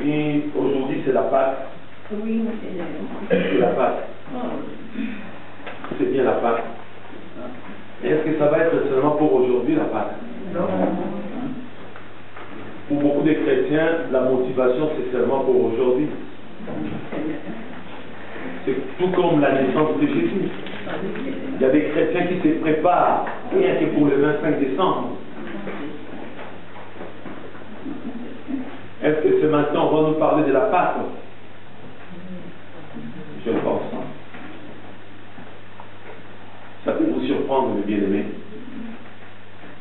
Et aujourd'hui, c'est la Pâque. Oui, C'est la Pâque. C'est bien la Pâque. Est-ce que ça va être seulement pour aujourd'hui, la Pâque? Non. Pour beaucoup de chrétiens, la motivation, c'est seulement pour aujourd'hui. C'est tout comme la naissance de Jésus. Il y a des chrétiens qui se préparent rien que pour le 25 décembre. Est-ce que ce matin, on va nous parler de la Pâque? Je ne pense pas. Ça peut vous surprendre, mes bien-aimés.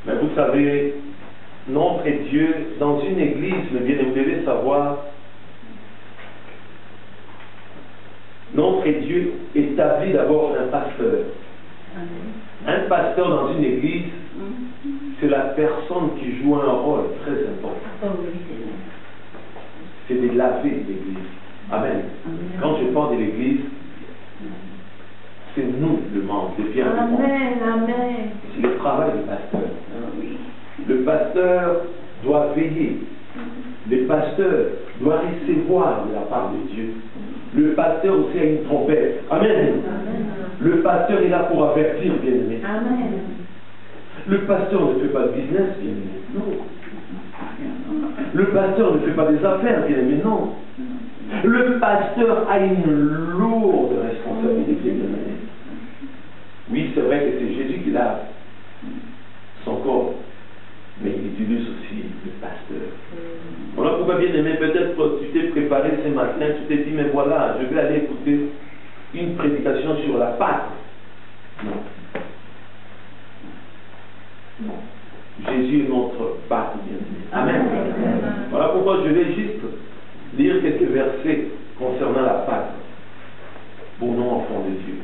Mais vous savez, notre Dieu, dans une église, mes bien-aimés, vous devez savoir, notre Dieu établit d'abord un pasteur. Un pasteur dans une église, c'est la personne qui joue un rôle très important. C'est de laver l'église. Amen. Quand je parle de l'église, c'est nous le membre, le bien du monde. Amen. C'est le travail du pasteur. Le pasteur doit veiller. Le pasteur doit recevoir de la part de Dieu. Le pasteur aussi a une trompette. Amen. Le pasteur est là pour avertir, bien-aimé. Amen. Le pasteur ne fait pas de business, bien-aimé. Non. Le pasteur ne fait pas des affaires, bien-aimé. Non. Le pasteur a une lourde responsabilité, bien-aimé. Oui, c'est vrai que c'est Jésus qui lave son corps, mais il utilise aussi le pasteur. Voilà pourquoi, bien-aimé, peut-être tu t'es préparé ce matin, tu t'es dit, mais voilà, je vais aller écouter une prédication sur la Pâque. Non. Non. Jésus est notre Pâque, bien-aimé. Amen. Voilà pourquoi je vais juste lire quelques versets concernant la Pâque pour nous, enfants de Dieu.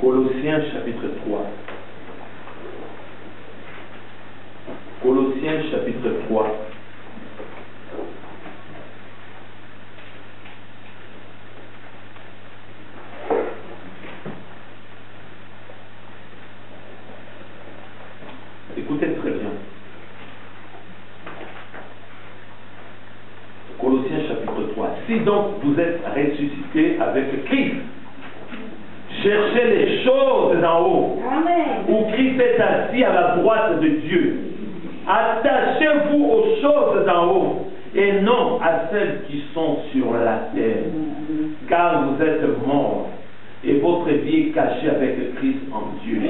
Colossiens chapitre 3. Colossiens chapitre 3. Écoutez très bien. Colossiens chapitre 3. Si donc vous êtes ressuscités avec Christ, cherchez les choses d'en haut, où Christ est assis à la droite de Dieu. Attachez-vous aux choses d'en haut et non à celles qui sont sur la terre, car vous êtes morts et votre vie est cachée avec Christ en Dieu.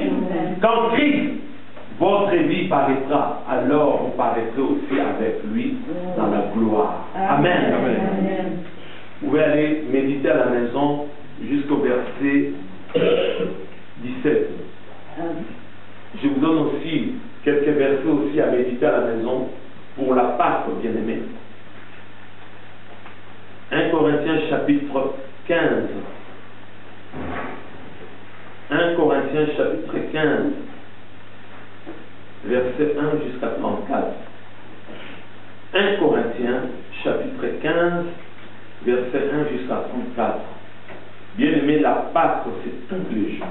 Quand Christ, votre vie paraîtra, alors vous paraîtrez aussi avec lui dans la gloire. Amen. Amen. Vous pouvez aller méditer à la maison jusqu'au verset 17. Je vous donne aussi quelques versets aussi à méditer à la maison pour la Pâque, bien-aimés. 1 Corinthiens chapitre 15. 1 Corinthiens chapitre 15, verset 1 jusqu'à 34. 1 Corinthiens chapitre 15, verset 1 jusqu'à 34. Bien-aimé, la Pâque, c'est tous les jours.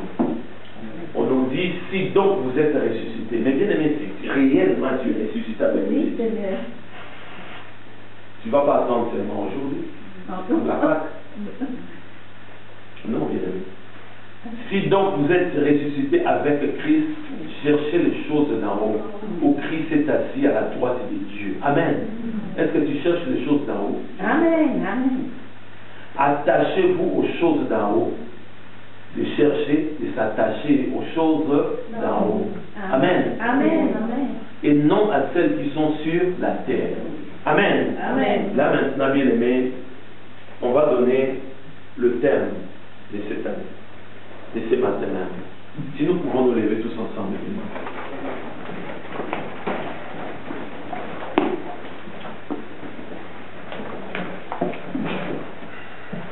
On nous dit, si donc vous êtes ressuscités. Mais bien-aimé, si réellement tu es ressuscité avec lui, tu ne vas pas attendre seulement aujourd'hui. Pour la Pâque. Non, bien-aimé. Si donc vous êtes ressuscités avec Christ, cherchez les choses d'en haut, où Christ est assis à la droite de Dieu. Amen. Est-ce que tu cherches les choses d'en haut? Amen. Amen. Attachez-vous aux choses d'en haut. De chercher, de s'attacher aux choses d'en haut. Amen. Amen. Amen. Et non à celles qui sont sur la terre. Amen. Amen. Là maintenant, bien aimé, on va donner le thème de cette année, de ce matin-là. Si nous pouvons nous lever tous ensemble.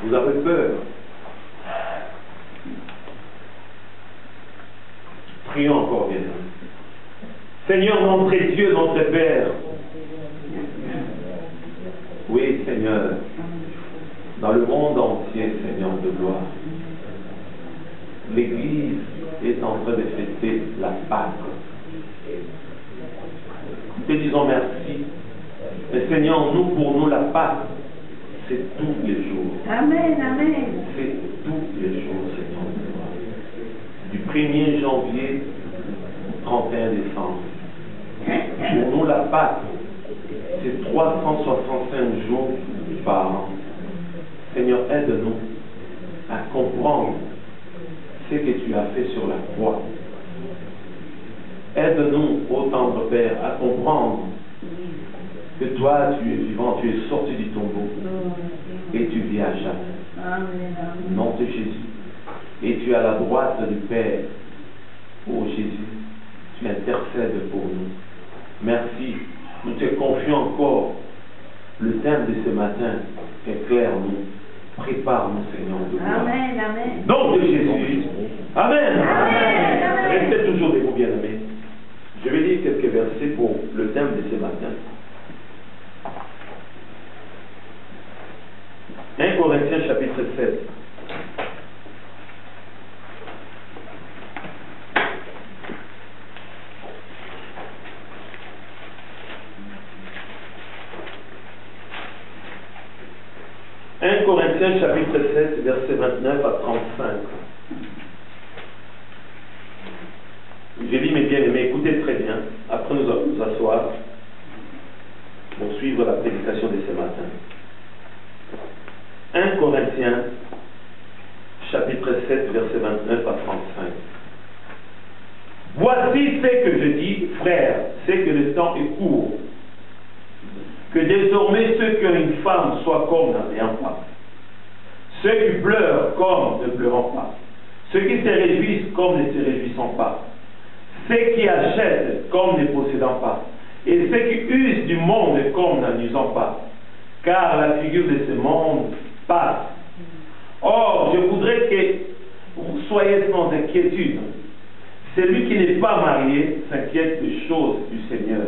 Vous avez peur? Prions encore, bien. Seigneur, notre Dieu, notre Père. Oui, Seigneur. Dans le monde entier, Seigneur de gloire, l'Église est en train de fêter la Pâque. Nous te disons merci. Et Seigneur, pour nous, la Pâque, c'est tous les jours. Amen, amen. C'est tous les jours, Seigneur. Du 1er janvier au 31 décembre. Pour nous, la Pâque, c'est 365 jours par an. Seigneur, aide-nous à comprendre ce que tu as fait sur la croix. Aide-nous, ô tendre Père, à comprendre que toi, tu es vivant, tu es sorti du tombeau et tu vis à jamais. Nom de Jésus. Et tu es à la droite du Père. Ô Jésus, tu intercèdes pour nous. Merci. Nous te confions encore le thème de ce matin. Éclaire-nous. Prépare-nous, Seigneur, de gloire. Amen, amen. Nom de Jésus. Amen. Amen. Restez toujours debout, bien-aimés. Je vais lire quelques versets pour le thème de ce matin. 1 Corinthiens chapitre 7. Corinthiens chapitre 7, verset 29 à 35. J'ai dit, mes bien-aimés, écoutez très bien. Après, nous allons nous asseoir pour suivre la prédication de ce matin. 1 Corinthiens chapitre 7, verset 29 à 35. Voici ce que je dis, frères, c'est que le temps est court. Que désormais ceux qui ont une femme soient comme n'en ayant pas. Ceux qui pleurent comme ne pleurant pas. Ceux qui se réjouissent comme ne se réjouissant pas. Ceux qui achètent comme ne possédant pas. Et ceux qui usent du monde comme n'en usant pas. Car la figure de ce monde passe. Or, je voudrais que vous soyez sans inquiétude. Celui qui n'est pas marié s'inquiète des choses du Seigneur,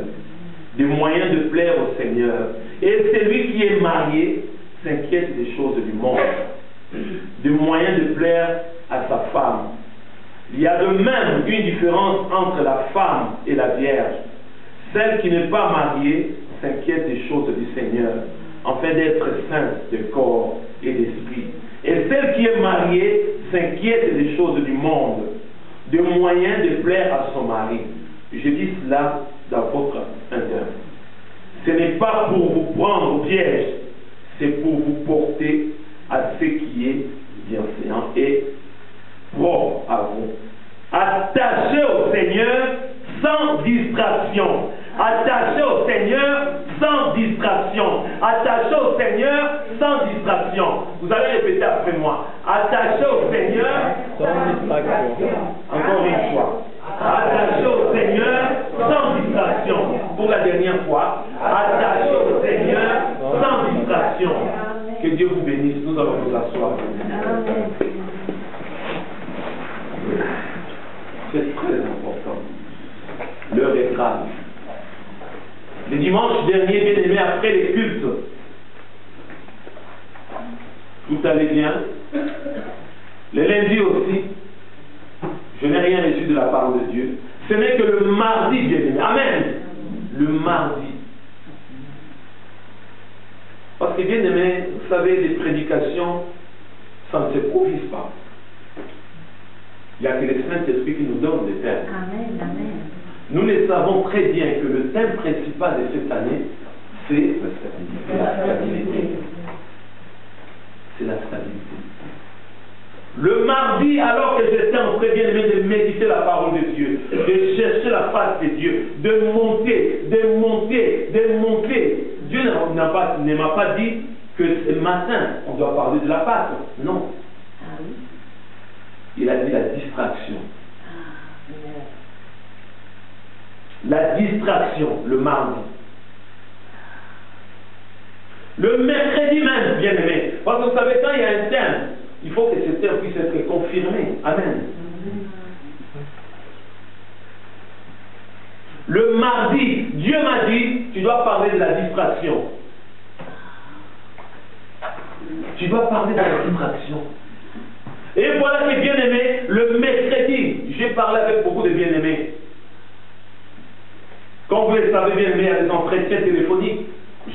des moyens de plaire au Seigneur. Et celui qui est marié s'inquiète des choses du monde, des moyens de plaire à sa femme. Il y a de même une différence entre la femme et la vierge. Celle qui n'est pas mariée s'inquiète des choses du Seigneur, afin d'être sainte de corps et d'esprit. Et celle qui est mariée s'inquiète des choses du monde, des moyens de plaire à son mari. Je dis cela dans votre intérêt. Ce n'est pas pour vous prendre au piège, c'est pour vous porter à ce qui est bienséant et propre à vous. Attachez au Seigneur sans distraction. Attachez au Seigneur sans distraction. Attachez au Seigneur sans distraction. Vous allez répéter après moi. Attachez au Seigneur sans distraction. Encore une fois. Attachez au Seigneur sans distraction. Pour la dernière fois. Attachez au Seigneur sans distraction. Que Dieu vous bénisse. Nous allons nous asseoir. C'est très important. L'heure est grave. Le dimanche dernier, bien aimé, après les cultes, tout allait bien. Le lundi aussi, je n'ai rien reçu de la part de Dieu. Ce n'est que le mardi, bien aimé. Amen. Le mardi. Parce que, bien aimé, vous savez, les prédications, ça ne se provise pas. Il n'y a que le Saint-Esprit qui nous donne des thèmes. Amen, amen. Nous le savons très bien que le thème principal de cette année, c'est la stabilité. C'est la stabilité. Le mardi, alors que j'étais en train bien aimé de méditer la parole de Dieu, de chercher la face de Dieu, de monter, Dieu ne m'a pas dit que ce matin, on doit parler de la Pâque. Non. Ah oui. Il a dit la distraction. La distraction, le mardi. Le mercredi même, bien aimé. Parce que vous savez, quand il y a un thème, il faut que ce thème puisse être confirmé. Amen. Le mardi, Dieu m'a dit, tu dois parler de la distraction. Tu dois parler de la distraction. Et voilà que bien aimé, le mercredi, j'ai parlé avec beaucoup de bien aimés. Comme vous le savez bien aimé, à des entretiens téléphoniques,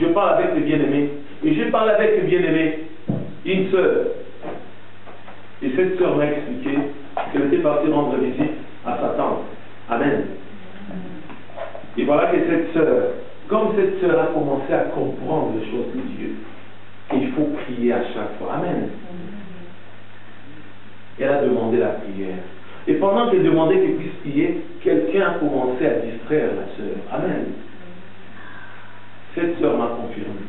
je parle avec les bien aimés. Et j'ai parlé avec une bien-aimée, une sœur. Et cette sœur m'a expliqué qu'elle était partie rendre visite à sa tante. Amen. Et voilà que cette sœur, comme cette sœur a commencé à comprendre les choses de Dieu, il faut prier à chaque fois. Amen. Elle a demandé la prière. Et pendant qu'elle demandait qu'elle puisse prier, quelqu'un a commencé à distraire la sœur. Amen. Cette sœur m'a confirmé.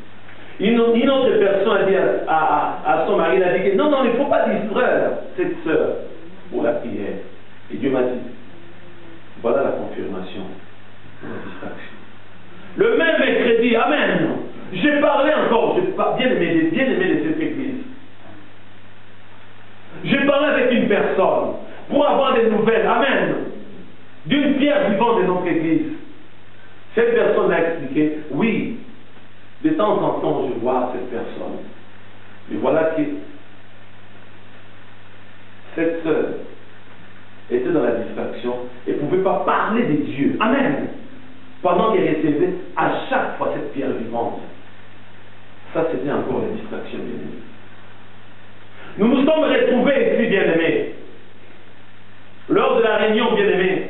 Une autre personne a dit à son mari, elle a dit que non, il ne faut pas distraire cette sœur pour la prière. Et Dieu m'a dit, voilà la confirmation de la distraction. Le même mercredi, amen, j'ai parlé encore, bien aimé de cette église. J'ai parlé avec une personne pour avoir des nouvelles, amen, d'une pierre vivante de notre église. Cette personne m'a expliqué, oui, de temps en temps je vois cette personne. Et voilà que cette sœur était dans la distraction et ne pouvait pas parler de Dieu. Amen. Pendant qu'elle recevait à chaque fois cette pierre vivante. Ça, c'était encore la distraction, bien-aimée. Nous nous sommes retrouvés ici, bien-aimés, lors de la réunion, bien-aimés,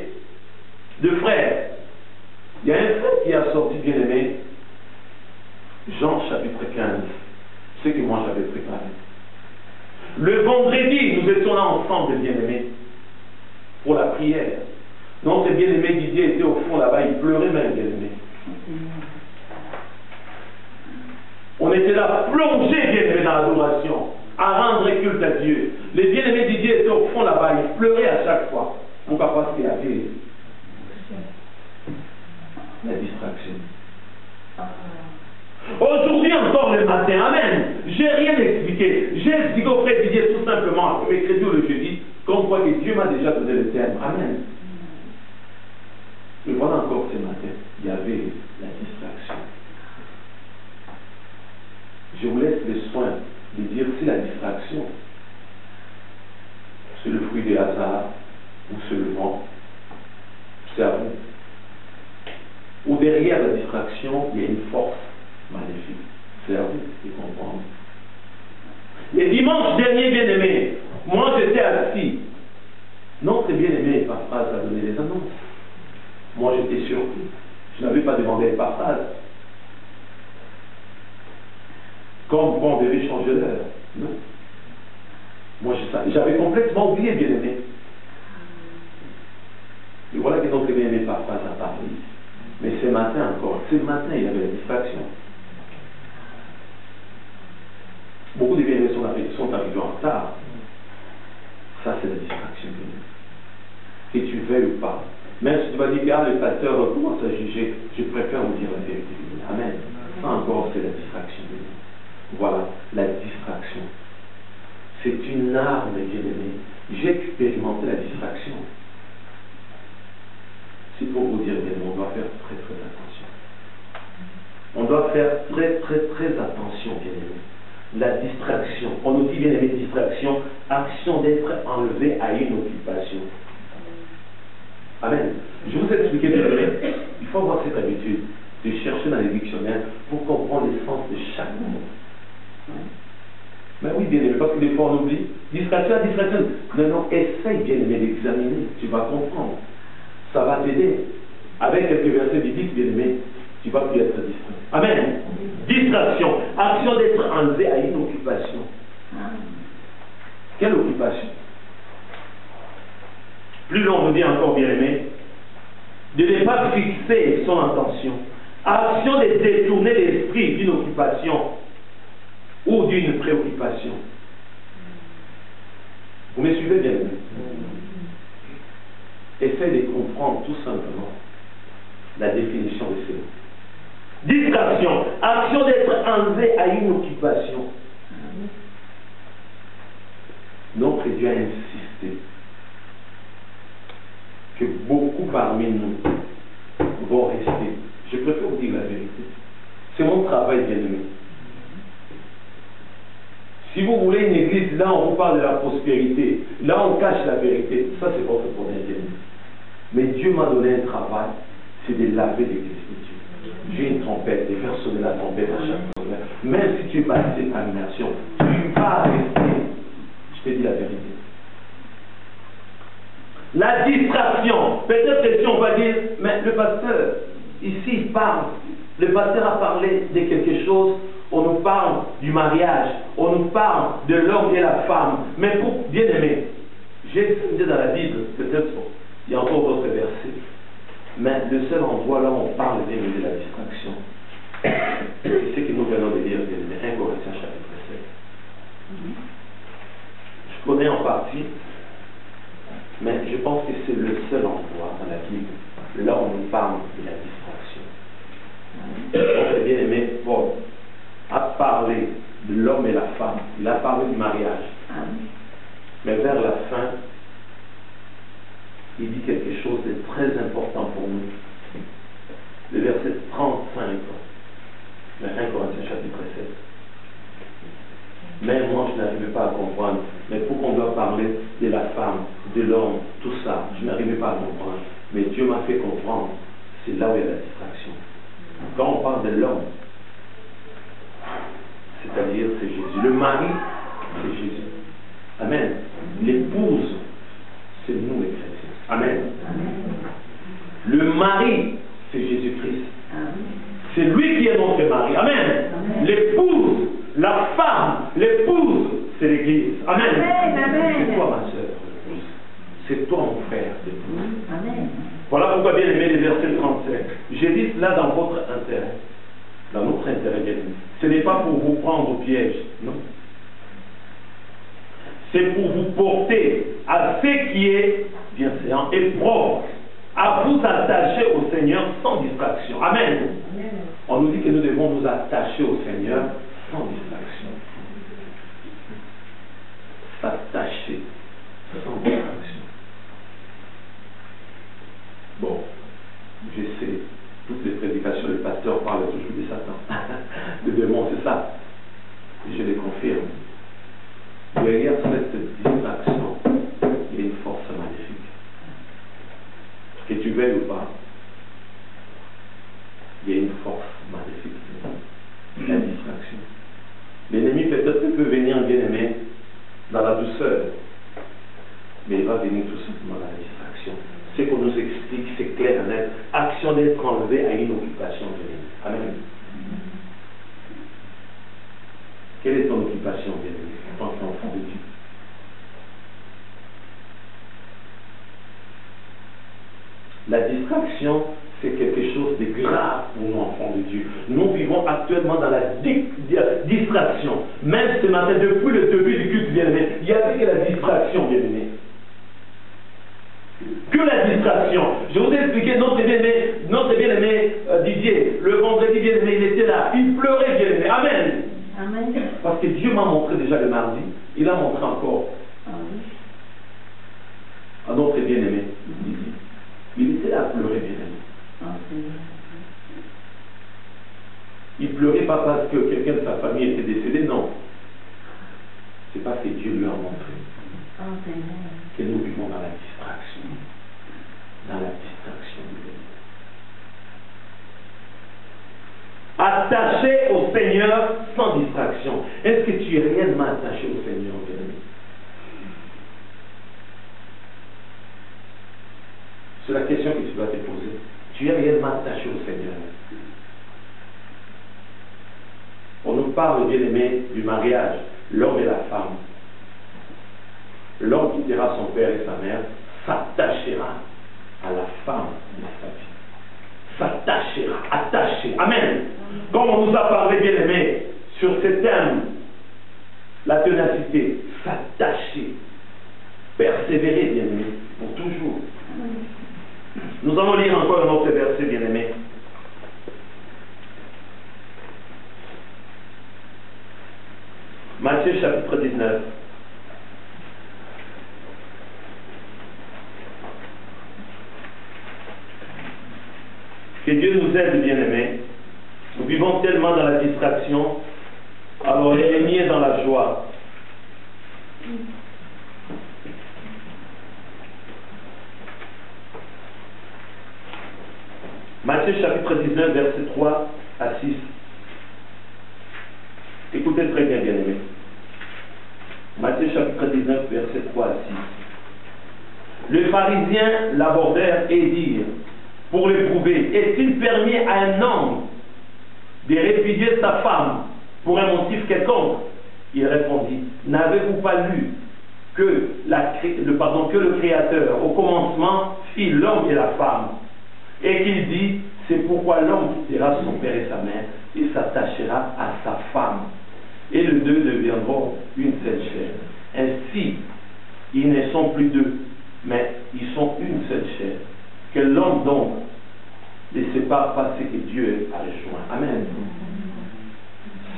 de frères. Il y a un frère qui a sorti, bien-aimé, Jean chapitre 15, ce que moi j'avais préparé. Le vendredi, nous étions là ensemble, bien-aimés, pour la prière. Notre bien-aimé Didier était au fond là-bas, il pleurait même, bien-aimé. On était là, plongés, bien-aimés, dans l'adoration, à rendre culte à Dieu. Les bien-aimés Didier étaient au fond là-bas, ils pleuraient à chaque fois. Pourquoi? Parce qu'il y avait la distraction. Aujourd'hui encore le matin, amen, j'ai rien expliqué. J'ai expliqué au frère Didier tout simplement, le mercredi ou le jeudi, comme quoi que Dieu m'a déjà donné le terme. Amen. Et voilà encore ce matin, il y avait la distraction. Je vous laisse le soin de dire si la distraction, c'est le fruit des hasards ou c'est le vent. C'est à vous. Ou derrière la distraction, il y a une force maléfique. C'est à vous de comprendre. Les dimanches derniers, bien-aimés, moi j'étais assis. Notre bien-aimé Epaphrase a donné les annonces. Moi j'étais surpris. Je n'avais pas demandé Epaphrase. Comme quand on devait changer l'heure. Non. Moi j'avais complètement oublié, bien-aimé. Et voilà que notre bien-aimé Epaphrase a parlé. Mais ce matin encore, ce matin il y avait la distraction. Beaucoup de bien-aimés sont arrivés en retard. Ça c'est la distraction. Que tu veuilles ou pas. Même si tu vas dire, regarde, le pasteur commence à juger, je préfère vous dire la vérité. Amen. Ça encore c'est la distraction. Voilà, la distraction. C'est une arme, bien-aimé. J'ai expérimenté la distraction. C'est pour vous dire, bien, on doit faire très très attention. On doit faire très très très attention, bien aimé. La distraction, on nous dit bien aimé distraction, action d'être enlevé à une occupation. Amen. Je vous ai expliqué bien aimé, il faut avoir cette habitude de chercher dans les dictionnaires pour comprendre le sens de chaque mot. Mais oui, bien aimé, parce que des fois on oublie. Distraction. Non, essaye bien aimé d'examiner, tu vas comprendre. Ça va t'aider. Avec quelques versets bibliques, bien aimé, tu vas plus être distrait. Amen. Distraction. Action d'être enlevé à une occupation. Quelle occupation? Plus l'on nous dit encore, bien aimé, de ne pas fixer son intention. Action de détourner l'esprit d'une occupation ou d'une préoccupation. Vous me suivez, bien aimé? Essaye de comprendre tout simplement la définition de ces mots. Distraction, action d'être enlevé à une occupation. Notre Dieu a insisté que beaucoup parmi nous vont rester. Je préfère vous dire la vérité. C'est mon travail, bien aimé. Si vous voulez une église, là on vous parle de la prospérité, là on cache la vérité, ça c'est votre problème, bien aimé. Mais Dieu m'a donné un travail, c'est de laver l'église de Dieu. J'ai une trompette, de faire sonner la trompette à chaque fois. même si tu es passé par l'immersion, tu vas rester. Je te dis la vérité. La distraction. Peut-être que si on va dire, mais le pasteur, ici il parle. Le pasteur a parlé de quelque chose. On nous parle du mariage. On nous parle de l'homme et la femme. Mais pour bien aimer, j'ai expliqué dans la Bible, peut-être il y a encore d'autres versets. Mais le seul endroit là où on parle bien de la distraction, c'est ce que nous venons de lire, 1 Corinthiens chapitre 7. Je connais en partie, mais je pense que c'est le seul endroit dans la Bible là où on nous parle de la distraction. Donc, bien aimé, Paul a parlé de l'homme et la femme, il a parlé du mariage. Mais vers la fin, il dit quelque chose de très important pour nous. Le verset 35, de 1 Corinthiens chapitre 7. Mais moi, je n'arrivais pas à comprendre. Mais pourquoi on doit parler de la femme, de l'homme, tout ça, je n'arrivais pas à comprendre. Mais Dieu m'a fait comprendre. C'est là où il y a la distraction. Quand on parle de l'homme, c'est-à-dire c'est Jésus. Le mari, c'est Jésus. Amen. L'épouse, c'est nous les chrétiens. Amen. Le mari, c'est Jésus-Christ. C'est lui qui est notre mari. Amen. L'épouse, la femme, l'épouse, c'est l'Église. Amen. C'est toi, ma soeur. C'est toi, mon frère. Amen. Voilà pourquoi, bien aimé, les versets 35. J'ai dit cela dans votre intérêt. Dans notre intérêt, bien aimé. Ce n'est pas pour vous prendre au piège. Non. C'est pour vous porter à ce qui est bienséant et propre, à vous attacher au Seigneur sans distraction. Amen. On nous dit que nous devons nous attacher au Seigneur sans distraction. S'attacher sans distraction. Bon, je sais, toutes les prédications, le pasteur parle toujours de Satan, de démons, c'est ça. Je le confirme. Derrière cette distraction, il y a une force maléfique. Que tu veuilles ou pas, il y a une force maléfique. La distraction. L'ennemi peut-être peut venir bien aimé dans la douceur, mais il va venir tout simplement dans la distraction. Ce qu'on nous explique, c'est clair, net. Action d'être enlevé à une occupation de l'ennemi. Amen. Quelle est ton occupation, bien aimé, en tant qu'enfant de Dieu? La distraction, c'est quelque chose de grave pour nous, enfants de Dieu. Nous vivons actuellement dans la distraction. Même ce matin, depuis le début du culte, bien aimé, il n'y avait que la distraction, bien aimé. Que la distraction. Je vous ai expliqué notre bien-aimé Didier, le vendredi bien-aimé, il était là, il pleurait bien-aimé. Amen. Amen. Parce que Dieu m'a montré déjà le mardi, il a montré encore à notre bien-aimé Didier. Il était là à pleurer bien-aimé. Il pleurait pas parce que quelqu'un de sa famille était décédé, non. C'est parce que Dieu lui a montré que nous vivons dans la distraction. Dans la distraction. Attaché au Seigneur sans distraction. Est-ce que tu es réellement attaché au Seigneur, bien-aimé? C'est la question que tu dois te poser. Tu es réellement attaché au Seigneur? On nous parle, bien-aimé, du mariage, l'homme et la femme. L'homme quittera son père et sa mère, s'attachera à la femme de sa vie. S'attachera, attaché. Amen. Comme on nous a parlé, bien-aimé, sur ce thème, la ténacité, s'attacher, persévérer, bien-aimé, pour toujours. Nous allons lire encore un autre verset, bien-aimé. Matthieu chapitre 19. Que Dieu nous aide, bien-aimés. Nous vivons tellement dans la distraction, alors l'ennemi est dans la joie. Matthieu chapitre 19, verset 3 à 6. Écoutez très bien, bien-aimés. Matthieu chapitre 19, verset 3 à 6. Les pharisiens l'abordèrent et dirent, pour l'éprouver, est-il permis à un homme de répudier sa femme pour un motif quelconque? Il répondit, n'avez-vous pas lu que le Créateur, au commencement, fit l'homme et la femme, et qu'il dit, c'est pourquoi l'homme quittera son père et sa mère et s'attachera à sa femme, et les deux deviendront une seule chair. Ainsi, ils ne sont plus deux, mais ils sont une seule chair. Que l'homme donc ne sépare pas ce que Dieu a rejoint. Amen.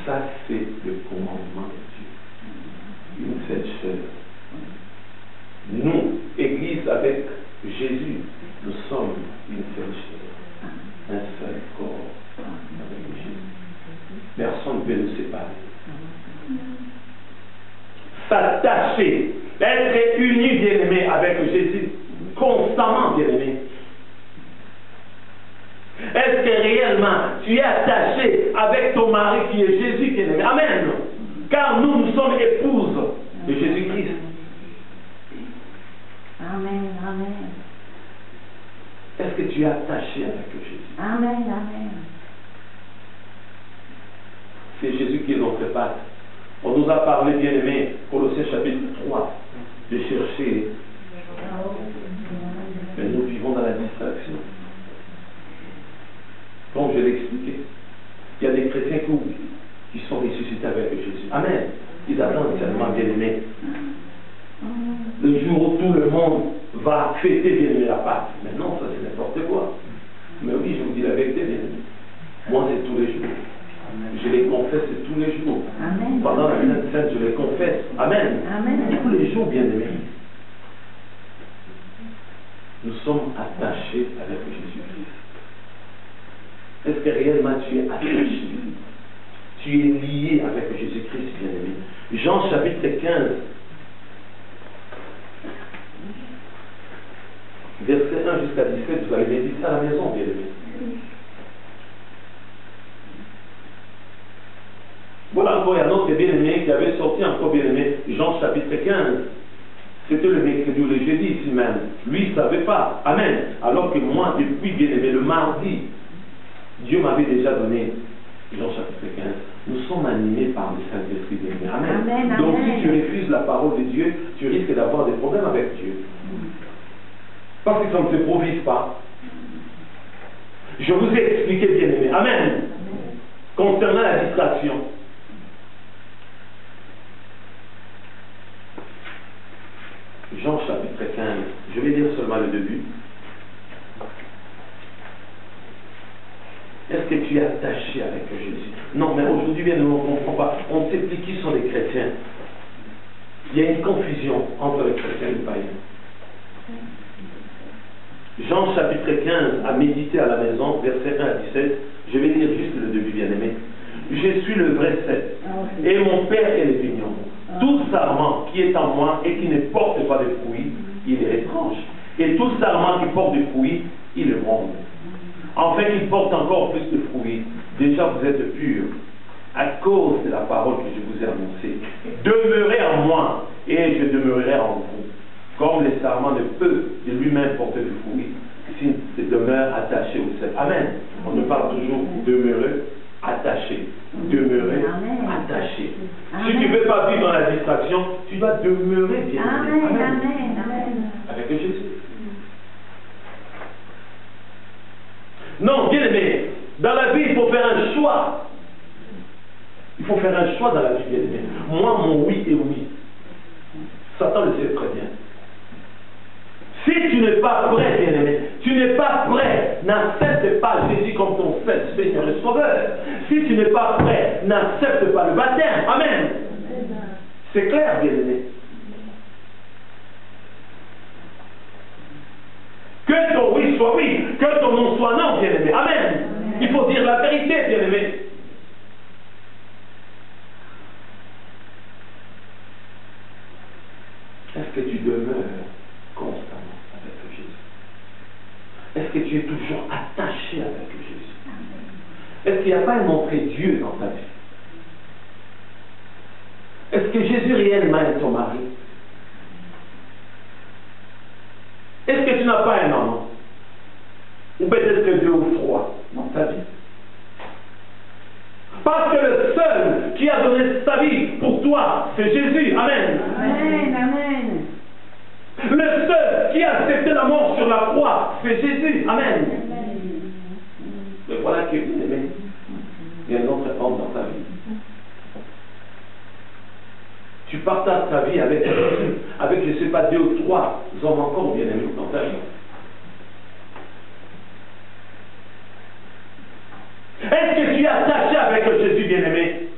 Ça, c'est le commandement de Dieu. Une seule chair. Nous, Église avec Jésus, nous sommes une seule chair. Un seul corps avec Jésus. Personne ne peut nous séparer. S'attacher, être uni, bien-aimé, avec Jésus, constamment, bien-aimé. Est-ce que réellement tu es attaché avec ton mari qui est Jésus, bien-aimé? Amen. Car nous sommes épouses de Jésus-Christ. Amen, amen. Est-ce que tu es attaché avec Jésus? Amen, amen. C'est Jésus qui est notre Pâtre. On nous a parlé, bien-aimé, Colossiens chapitre 3, de chercher. Mais nous vivons dans la distraction. Comme je l'ai expliqué, il y a des chrétiens qui sont ressuscités avec Jésus. Amen. Ils attendent seulement, bien-aimé, le jour où tout le monde va fêter, bien-aimé, la Pâque. Mais non, ça c'est n'importe quoi. Mais oui, je vous dis la vérité, bien-aimé. Moi, c'est tous les jours. Je les confesse tous les jours. Amen. Pendant la Sainte Sainte, je les confesse. Amen. Amen. Tous les jours, bien-aimés. Nous sommes attachés avec Jésus-Christ. Est-ce que réellement tu es attaché? Tu es lié avec Jésus-Christ, bien-aimé. Jean chapitre 15, verset 1 jusqu'à 17, vous allez méditer ça à la maison, bien-aimé. Voilà encore un autre bien-aimé qui avait sorti encore, bien-aimé, Jean chapitre 15. C'était le mercredi ou le jeudi ici même. Lui, il ne savait pas. Amen. Alors que moi, depuis, bien-aimé, le mardi, Dieu m'avait déjà donné Jean chapitre 15. Nous sommes animés par le Saint-Esprit, bien-aimé. Amen. Amen. Donc Amen. si tu refuses la parole de Dieu, tu risques d'avoir des problèmes avec Dieu. Parce que ça ne s'improvise pas. Je vous ai expliqué, bien-aimé. Amen. Concernant la distraction. Jean chapitre 15, je vais lire seulement le début. Est-ce que tu es attaché avec Jésus? Non, mais aujourd'hui, bien, on ne comprend pas. On ne sait plus qui sont les chrétiens. Il y a une confusion entre les chrétiens et les païens. Jean chapitre 15, à méditer à la maison, versets 1 à 17. Je vais lire juste le début, bien-aimé. Je suis le vrai cep, et mon Père est le vigneron. Tout sarment qui est en moi et qui ne porte pas de fruits, il est étrange. Et tout sarment qui porte des fruits, il le ronde. Enfin, qu'il porte encore plus de fruits. Déjà, vous êtes purs à cause de la parole que je vous ai annoncée. Demeurez en moi et je demeurerai en vous. Comme le sarment ne peut de lui-même porter de fruits, s'il se demeure attaché au cep. Amen. On nous parle toujours demeurer attaché. Demeurer attaché. Amen. Si tu ne veux pas vivre dans la distraction, tu dois demeurer bien. Amen. Amen. Amen. Avec Jésus. Non, bien aimé, dans la vie, il faut faire un choix. Il faut faire un choix dans la vie, bien aimé. Moi, mon oui est oui. Satan le sait très bien. Si tu n'es pas prêt, bien aimé, tu n'es pas prêt, n'accepte pas Jésus comme ton Seigneur et Sauveur. Si tu n'es pas prêt, n'accepte pas le baptême. Amen. C'est clair, bien aimé. Que ton oui soit oui, que ton non soit non, bien aimé. Amen. Il faut dire la vérité, bien aimé. Est-ce que tu demeures constamment avec Jésus? Est-ce que tu es toujours attaché avec Jésus? Est-ce qu'il n'y a pas un autre Dieu dans ta vie? Est-ce que Jésus réellement est ton mari? Est-ce que tu n'as pas un maman? Ou peut-être que 2 ou 3 dans ta vie? Parce que le seul qui a donné sa vie pour toi, c'est Jésus. Amen. Amen, amen. Le seul qui a accepté la mort sur la croix, c'est Jésus. Amen. Mais voilà que, bien aimé, il y a une autre homme dans ta vie. Tu partages ta vie avec, je ne sais pas, 2 ou 3 hommes encore, bien aimés, dans ta vie. Est-ce que tu es attaché avec Jésus, bien-aimé?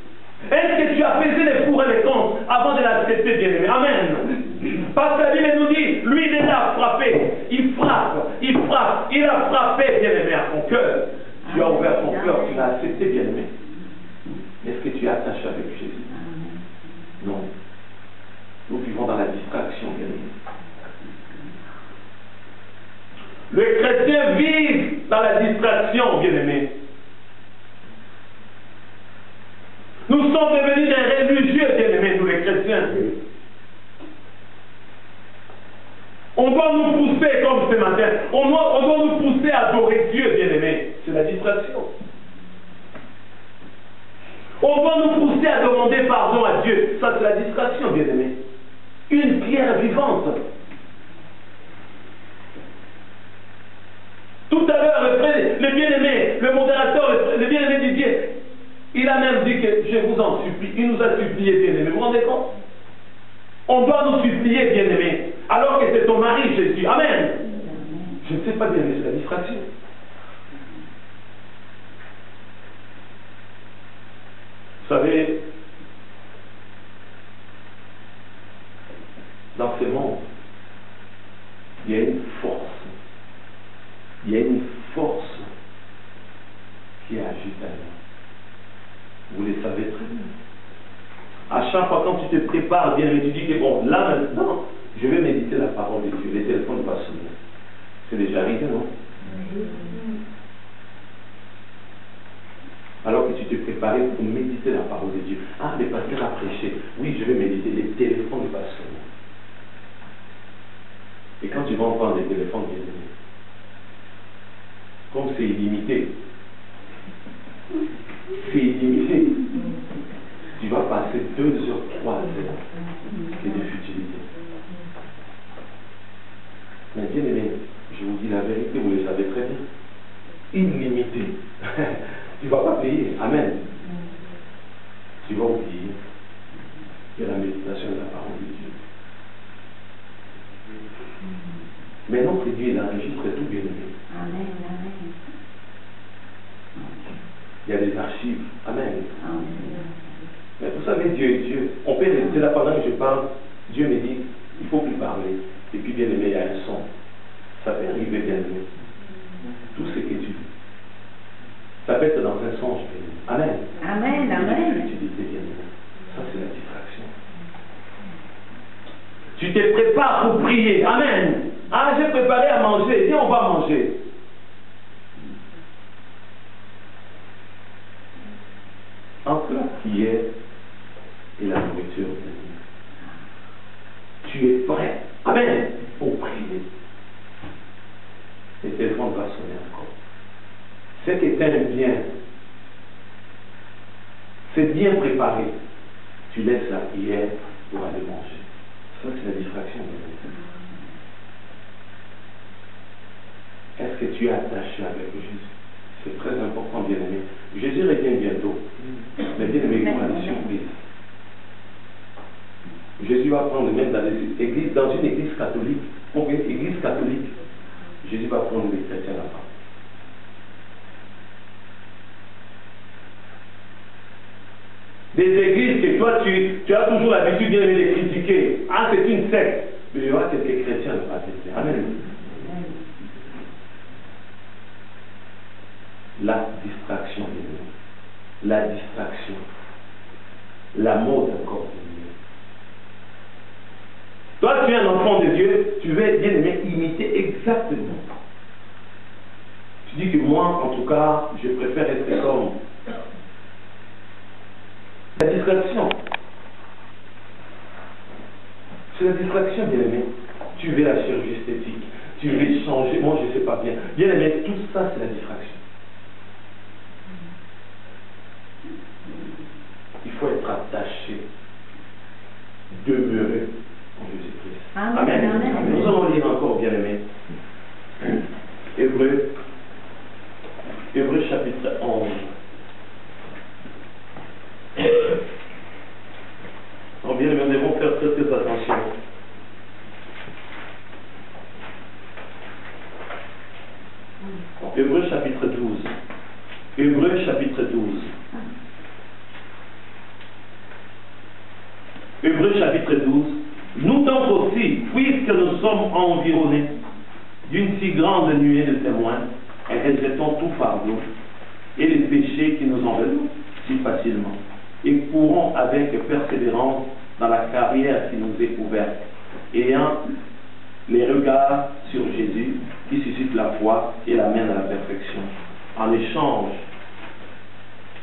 Est-ce que tu as pesé les pour et les contre avant de l'accepter, bien-aimé? Amen. Parce que la Bible nous dit, lui, il est là à frapper. Il frappe, il frappe. Il a frappé, bien-aimé, à ton cœur. Tu as ouvert ton cœur, tu l'as accepté, bien-aimé. Est-ce que tu es attaché avec Jésus? Non. Nous vivons dans la distraction, bien-aimé. Les chrétiens vivent dans la distraction, bien-aimé. Nous sommes devenus des religieux, bien-aimés, nous les chrétiens. On doit nous pousser, comme ce matin, on doit nous pousser à adorer Dieu, bien-aimés. C'est la distraction. On doit nous pousser à demander pardon à Dieu. Ça, c'est la distraction, bien-aimés. Une pierre vivante. Tout à l'heure, le bien-aimé, le modérateur, le bien-aimé Didier, il a même dit que je vous en supplie. Il nous a supplié, bien-aimé. Vous vous rendez compte? On doit nous supplier, bien-aimé. Alors que c'est ton mari, Jésus. Amen. Je ne sais pas, bien-aimé, c'est la distraction. Vous savez, dans ce monde, il y a une force. Il y a une force qui agite à nous. Vous le savez très bien. À chaque fois quand tu te prépares bien, tu dis que bon, là maintenant, je vais méditer la parole de Dieu. Les téléphones ne vont pas sonner. C'est déjà arrivé, non? Alors que tu t'es préparé pour méditer la parole de Dieu. Ah, le pasteur a prêché. Oui, je vais méditer. Les téléphones ne vont pas sonner. Et quand tu vas entendre les téléphones, comme c'est illimité, c'est illimité. Tu vas passer 2 heures, 3 heures. C'est des futilités. Mais bien aimé, je vous dis la vérité, vous le savez très bien. Illimité. Tu ne vas pas payer. Amen. Tu vas oublier de la méditation de la parole de Dieu. Mais notre Dieu, il enregistre tout, bien aimé. Amen, amen. Il y a des archives. Amen. Amen. Mais vous savez, Dieu est Dieu. On peut rester là pendant que je parle. Dieu me dit, il ne faut plus parler. Et puis, bien aimé, il y a un son. Ça peut arriver, bien aimé. Tout ce que tu dis. Ça peut être dans un songe, bien aimé. Amen. Amen, amen. Ça, c'est la distraction. Tu te prépares pour prier. Amen. Ah, j'ai préparé à manger. Viens, on va manger. Entre la prière et la nourriture, tu es prêt. Amen. Pour prier. Le téléphone va sonner encore. Ce que tu aimes bien, c'est bien préparé. Tu laisses la prière pour aller manger. Ça, c'est la distraction. Est-ce que tu es attaché avec Jésus? C'est très important, bien-aimé. Jésus revient bientôt. Mais bien-aimé, il y aura des surprises. Jésus va prendre même dans une église catholique, Jésus va prendre les chrétiens là-bas. Des églises que toi, tu as toujours l'habitude de les critiquer. Ah, c'est une secte. Mais il y aura quelques chrétiens là-bas. Amen. La distraction, la distraction, la mode encore. Toi, tu es un enfant de Dieu, tu veux bien aimer imiter exactement. Tu dis que moi, en tout cas, je préfère être comme. La distraction. C'est la distraction, bien-aimé. Tu veux la chirurgie esthétique, tu veux changer, moi je ne sais pas bien. Bien-aimé, tout ça c'est la distraction. Il faut être attaché, demeurer en Jésus-Christ. Amen. Amen. Amen. Nous allons lire encore, bien-aimé. Hébreux chapitre 11. Alors, bien, nous devons faire très très attention. Hébreux chapitre 12. Hébreux chapitre 12. Hébreux chapitre 12. Nous donc aussi, puisque nous sommes environnés d'une si grande nuée de témoins, et rejetons tout fardeau et les péchés qui nous enveloppent si facilement, et courons avec persévérance dans la carrière qui nous est ouverte, ayant les regards sur Jésus qui suscite la foi et l'amène à la perfection. En échange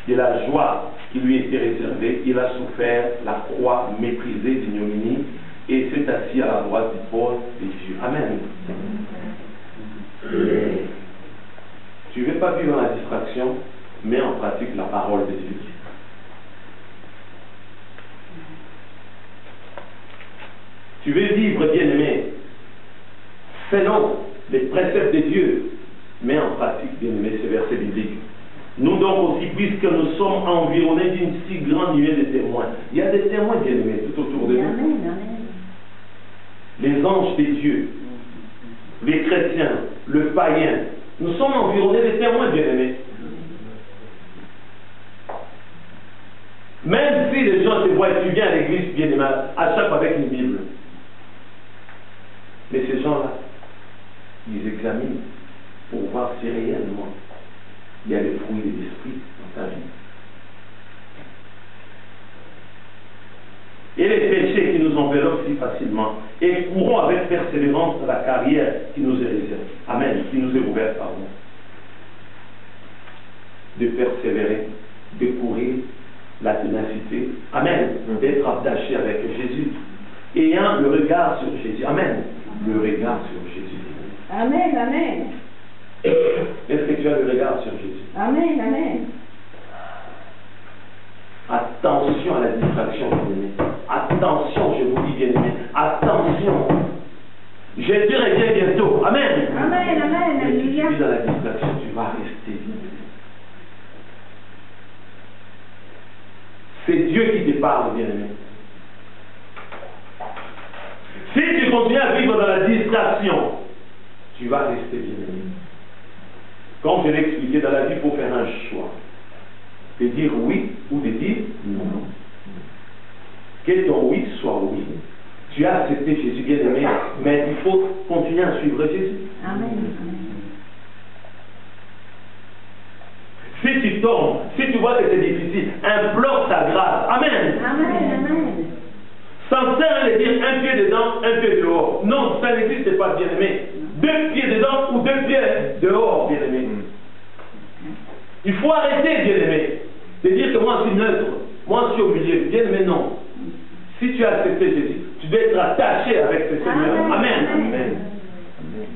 de la joie qui lui était réservée, il a souffert la croix méprisée d'ignominie et s'est assis à la droite du trône de Dieu. Amen. Tu ne veux pas vivre dans la distraction, mais en pratique la parole de Dieu. Tu veux vivre, bien-aimé, selon les préceptes de Dieu, mais en pratique, bien-aimé, ces versets bibliques. Nous donc aussi, puisque nous sommes environnés d'une si grande nuée de témoins. Il y a des témoins, bien-aimés, tout autour de nous. Amen. Les anges de Dieu, les chrétiens, le païen. Nous sommes environnés de témoins, bien-aimés. Même si les gens te voient et tu viens à l'église, bien-aimé, à chaque fois avec une Bible. Mais ces gens-là, ils examinent pour voir si réellement il y a le fruit de l'esprit dans ta vie. Et les péchés qui nous enveloppent si facilement, et courons avec persévérance dans la carrière qui nous est réservée. Amen, qui nous est ouverte, pardon. De persévérer, de courir, la ténacité. Amen, d'être attaché avec Jésus. Ayant le regard sur Jésus. Amen, le regard sur Jésus. Amen. Amen. Est-ce que tu as le regard sur Jésus? Amen. Amen. Attention à la distraction, bien-aimé. Attention, je vous dis, bien-aimé. Attention. Jésus revient bientôt. Amen. Amen. Amen. Mais si tu Alléluia. vis dans la distraction, tu vas rester. C'est Dieu qui te parle, bien-aimé. Si tu continues à vivre dans la distraction, tu vas rester, bien-aimé. Comme je l'ai expliqué, dans la vie, il faut faire un choix. De dire oui ou de dire non. Que ton oui soit oui. Tu as accepté Jésus, bien-aimé, mais il faut continuer à suivre Jésus. Amen. Si tu tombes, si tu vois que c'est difficile, implore sa grâce. Amen. Amen. Amen. Sans sert de dire un pied dedans, un pied dehors. Non, ça n'existe pas, bien-aimé. 2 pieds dedans ou 2 pieds dehors, bien-aimé. Il faut arrêter, bien-aimé, de dire que moi je suis neutre, moi je suis au milieu. Bien-aimé, non. Si tu as accepté Jésus, tu dois être attaché avec ce Seigneur. Amen. Amen. Amen.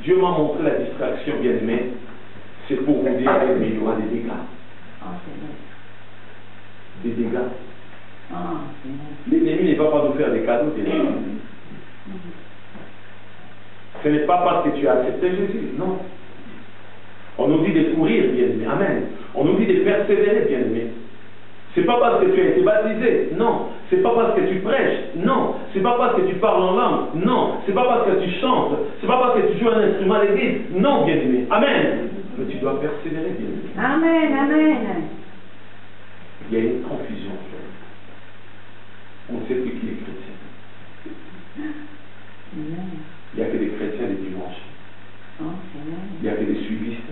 Dieu m'a montré la distraction, bien-aimé. C'est pour vous dire qu'il y aura des dégâts. Oh, Seigneur. Des dégâts. Oh, Seigneur. L'ennemi ne va pas nous faire des cadeaux, bien-aimé. Ce n'est pas parce que tu as accepté Jésus, non. On nous dit de courir, bien-aimé. Amen. On nous dit de persévérer, bien-aimé. C'est pas parce que tu as été baptisé, non. C'est pas parce que tu prêches, non. C'est pas parce que tu parles en langue, non. C'est pas parce que tu chantes, c'est pas parce que tu joues un instrument à l'église, non, bien-aimé. Amen. Mais tu dois persévérer, bien-aimé. Amen. Amen. Il y a une confusion. On ne sait plus qui est chrétien. Amen. Il n'y a que des chrétiens les dimanches. Oh, Seigneur. Il n'y a que des suivistes.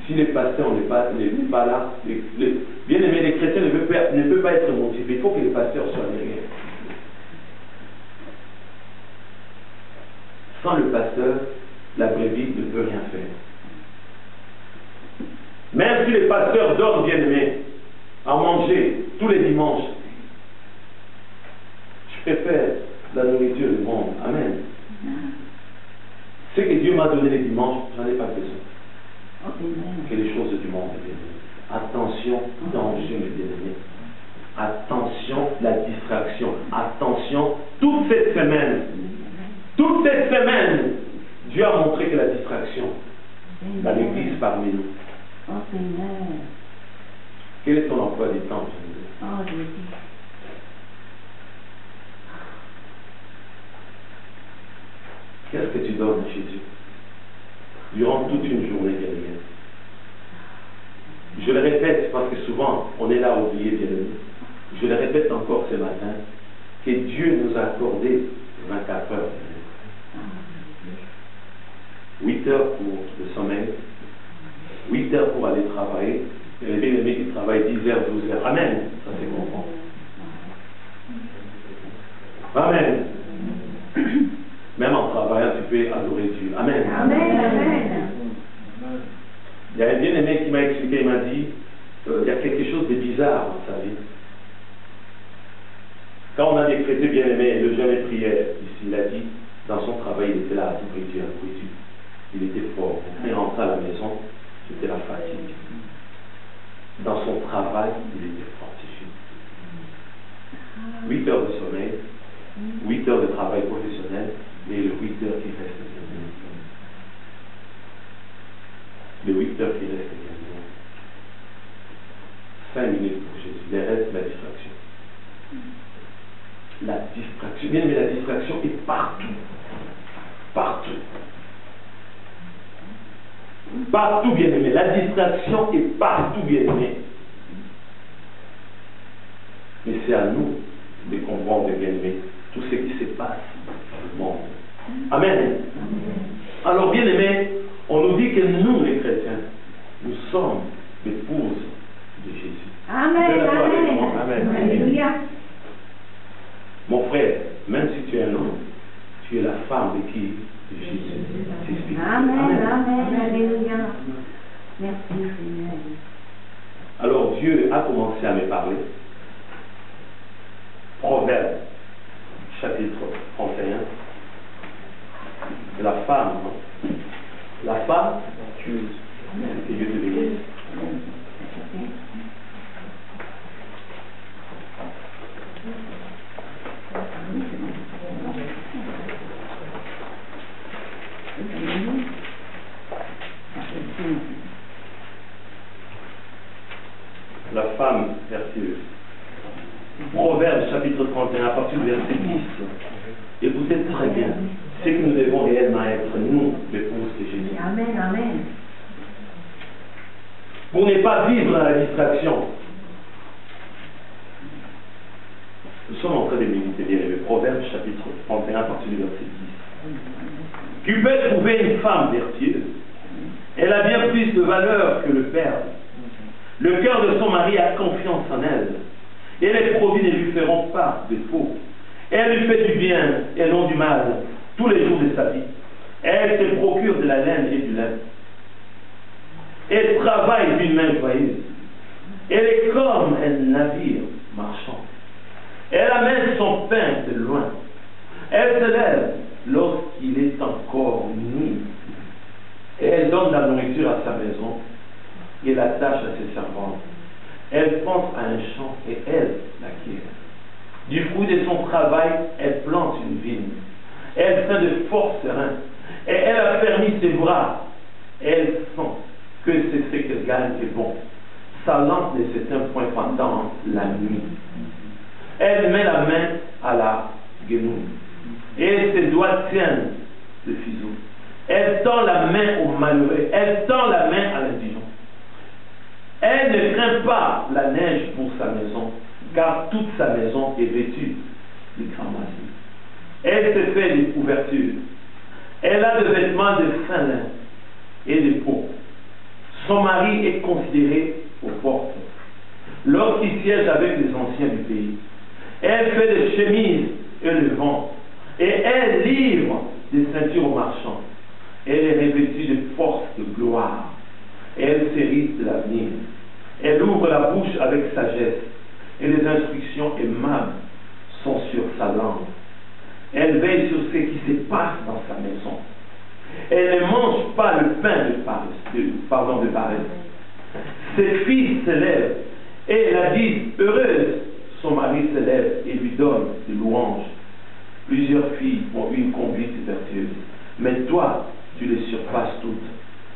Si les pasteurs n'est pas là, bien aimé, les chrétiens ne peuvent pas être motivés. Il faut que les pasteurs soient derrière. Sans le pasteur, la brebis ne peut rien faire. Même si les pasteurs donnent, bien aimé, à manger tous les dimanches, je danger, mes bien-aimés. Attention, la distraction. Attention, toute cette semaine, Dieu a montré que la distraction dans l'église parmi nous. Oh Seigneur. Quel est ton emploi du temps? Oh Jésus. Qu'est-ce que tu donnes à Jésus durant toute une journée, bien-aimé? Je le répète parce que souvent on est là à oublier, bien-aimé. Je le répète encore ce matin, que Dieu nous a accordé 24 heures. 8 heures pour le sommeil, 8 heures pour aller travailler, et les bien-aimés qui travaillent 10 heures, 12 heures. Amen. Ça c'est comprendre. Amen. Même en travaillant, tu peux adorer Dieu. Amen. Amen. Amen. Il y a un bien-aimé qui m'a expliqué, il m'a dit, il y a quelque chose de bizarre dans sa vie. Quand on a décrété bien-aimé, le jeune prière, ici, il a dit, dans son travail, il était là à adorer Dieu, à adorer Dieu. Il était fort. Il rentrait à la maison, c'était la fatigue. Dans son travail, il était fortifié. 8 heures de sommeil, 8 heures de travail professionnel, et le 8 heures qui reste bien. Le 8 heures qui reste bien. 5 minutes pour Jésus. Le reste, la distraction. La distraction. Bien, mais la distraction est partout. Partout. Partout, bien aimé. La distraction est partout, bien aimé. Mais c'est à nous de comprendre, bien aimé, tout ce qui se passe dans le monde. Amen. Alors, bien aimé, on nous dit que nous, les chrétiens, nous sommes l'épouse de Jésus. Amen. Amen. Alléluia. Mon frère, même si tu es un homme, tu es la femme de qui? De Jésus. Amen. Amen. Alléluia. Merci Seigneur. Alors Dieu a commencé à me parler. Proverbe, chapitre 31. La femme, non? La femme tueuse. C'est Dieu de l'Église. La femme vertueuse. Proverbe chapitre 31 à partir du verset 10. Écoutez très bien ce que nous devons réellement être, nous, l'épouse de Jésus. Amen. Amen. Pour ne pas vivre dans la distraction. Nous sommes en train de méditer bien le Proverbe chapitre 31 à partir du verset 10. Tu peux trouver une femme vertueuse. Elle a bien plus de valeur que le père. Le cœur de son mari a confiance en elle. Et les produits ne lui feront pas de faux. Elle lui fait du bien et non du mal tous les jours de sa vie. Elle se procure de la laine et du lin. Elle travaille d'une main joyeuse. Elle est comme un navire marchand. Elle amène son pain de loin. Elle se lève lorsqu'il est encore nuit. Et elle donne la nourriture à sa maison et l'attache à ses servantes. Elle pense à un champ et elle l'acquiert. Du fruit de son travail, elle plante une vigne. Elle fait de forts sereins. Et elle a fermé ses bras. Elle sent que c'est ce qu'elle gagne est bon. Sa lampe ne s'éteint point pendant la nuit. Elle met la main à la guenouille. Et ses doigts tiennent le fuseau. Elle tend la main au malheureux. Elle tend la main à l'indigent. Elle ne craint pas la neige pour sa maison, car toute sa maison est vêtue de grands massifs. Elle se fait des couvertures. Elle a des vêtements de fin lin et de peau. Son mari est considéré aux portes, lorsqu'il siège avec les anciens du pays. Elle fait des chemises et le vent, et elle livre des ceintures aux marchands. Elle est revêtue de force, de gloire. Elle s'hérite de l'avenir. Elle ouvre la bouche avec sagesse, et les instructions aimables sont sur sa langue. Elle veille sur ce qui se passe dans sa maison. Elle ne mange pas le pain de paresse. Ses fils se lèvent Et elle a dit, heureuse, son mari se lève et lui donne des louanges. Plusieurs filles ont eu une conduite vertueuse, mais toi, tu les surpasses toutes.